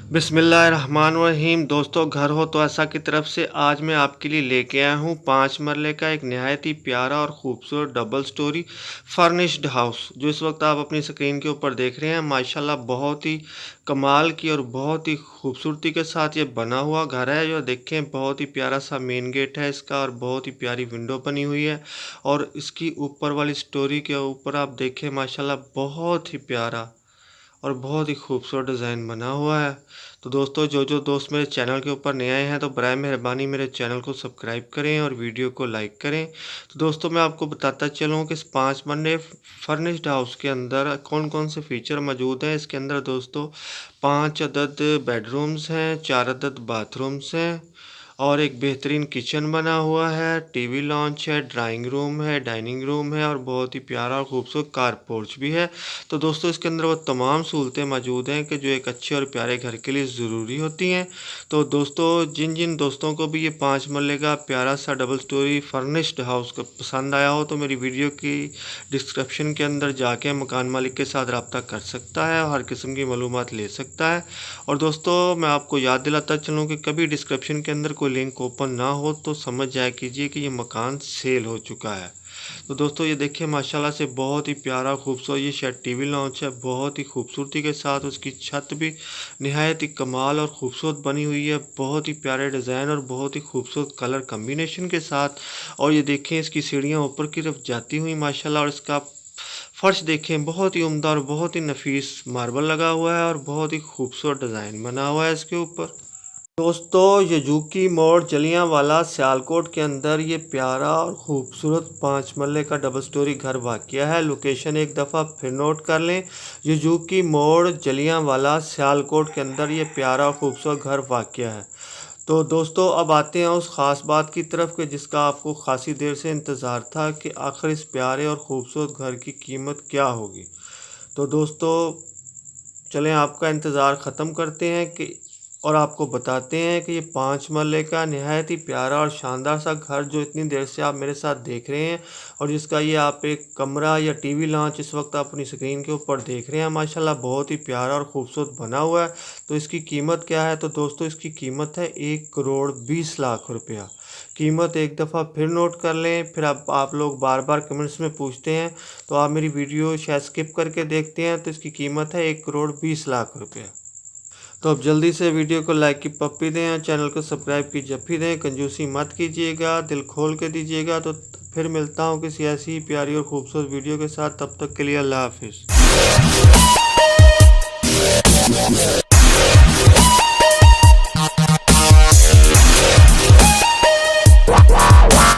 बिस्मिल्लाहिर्रहमानिर्रहीम। दोस्तों, घर हो तो ऐसा की तरफ से आज मैं आपके लिए लेके आया हूँ 5 मरले का एक नहायत ही प्यारा और ख़ूबसूरत डबल स्टोरी फर्निश्ड हाउस, जो इस वक्त आप अपनी स्क्रीन के ऊपर देख रहे हैं। माशाल्लाह बहुत ही कमाल की और बहुत ही खूबसूरती के साथ ये बना हुआ घर है। जो देखें, बहुत ही प्यारा सा मेन गेट है इसका और बहुत ही प्यारी विंडो बनी हुई है। और इसकी ऊपर वाली स्टोरी के ऊपर आप देखें, माशाल्लाह बहुत ही प्यारा और बहुत ही खूबसूरत डिज़ाइन बना हुआ है। तो दोस्तों, जो दोस्त मेरे चैनल के ऊपर नए आए हैं तो बराए मेहरबानी मेरे चैनल को सब्सक्राइब करें और वीडियो को लाइक करें। तो दोस्तों, मैं आपको बताता चलूँ कि इस 5 मरले फर्निश्ड हाउस के अंदर कौन कौन से फीचर मौजूद हैं। इसके अंदर दोस्तों 5 अदद बेडरूम्स हैं, 4 अदद बाथरूम्स हैं और एक बेहतरीन किचन बना हुआ है, टीवी लॉन्च है, ड्राइंग रूम है, डाइनिंग रूम है और बहुत ही प्यारा और खूबसूरत कार पोर्च भी है। तो दोस्तों, इसके अंदर वो तमाम सहूलतें मौजूद हैं कि जो एक अच्छे और प्यारे घर के लिए ज़रूरी होती हैं। तो दोस्तों, जिन जिन दोस्तों को भी ये 5 मरले का प्यारा सा डबल स्टोरी फर्निश्ड हाउस का पसंद आया हो तो मेरी वीडियो की डिस्क्रिप्शन के अंदर जाके मकान मालिक के साथ रब्ता कर सकता है और हर किस्म की मालूमात ले सकता है। और दोस्तों, मैं आपको याद दिलाता चलूँ कि कभी डिस्क्रिप्शन के अंदर लिंक ओपन ना हो तो समझ जाया कीजिए कि ये मकान सेल हो चुका है। तो दोस्तों, ये देखिए माशाल्लाह से बहुत ही प्यारा खूबसूरत ये शायद टीवी लॉन्च है। बहुत ही खूबसूरती के साथ उसकी छत भी निहायत ही कमाल और ख़ूबसूरत बनी हुई है। बहुत ही प्यारे डिज़ाइन और बहुत ही खूबसूरत कलर कम्बिनेशन के साथ। और ये देखें, इसकी सीढ़ियाँ ऊपर की तरफ जाती हुई माशाल्लाह। और इसका फर्श देखें, बहुत ही उम्दा और बहुत ही नफीस मार्बल लगा हुआ है और बहुत ही खूबसूरत डिज़ाइन बना हुआ है इसके ऊपर। दोस्तों, यजुकी मोड़ जलियांवाला सियालकोट के अंदर ये प्यारा और ख़ूबसूरत 5 मरले का डबल स्टोरी घर वाक़या है। लोकेशन एक दफ़ा फिर नोट कर लें, यजुकी मोड़ जलियांवाला सियालकोट के अंदर ये प्यारा और ख़ूबसूरत घर वाक़या है। तो दोस्तों, अब आते हैं उस ख़ास बात की तरफ कि जिसका आपको खासी देर से इंतज़ार था कि आखिर इस प्यारे और ख़ूबसूरत घर की कीमत क्या होगी। तो दोस्तों, चलें आपका इंतज़ार ख़त्म करते हैं कि और आपको बताते हैं कि ये 5 मरले का नहायत ही प्यारा और शानदार सा घर जो इतनी देर से आप मेरे साथ देख रहे हैं और जिसका ये आप एक कमरा या टीवी लॉन्च इस वक्त आप अपनी स्क्रीन के ऊपर देख रहे हैं, माशाल्लाह बहुत ही प्यारा और ख़ूबसूरत बना हुआ है। तो इसकी कीमत क्या है? तो दोस्तों, इसकी कीमत है 1,20,00,000 रुपया। कीमत एक दफ़ा फिर नोट कर लें। फिर आप लोग बार बार कमेंट्स में पूछते हैं तो आप मेरी वीडियो शायद स्किप करके देखते हैं। तो इसकी कीमत है 1,20,00,000 रुपया। तो अब जल्दी से वीडियो को लाइक की पप्पी दें और चैनल को सब्सक्राइब की जप्पी दें। कंजूसी मत कीजिएगा, दिल खोल के दीजिएगा। तो फिर मिलता हूँ किसी ऐसी प्यारी और खूबसूरत वीडियो के साथ। तब तक के लिए अल्लाह हाफिज़।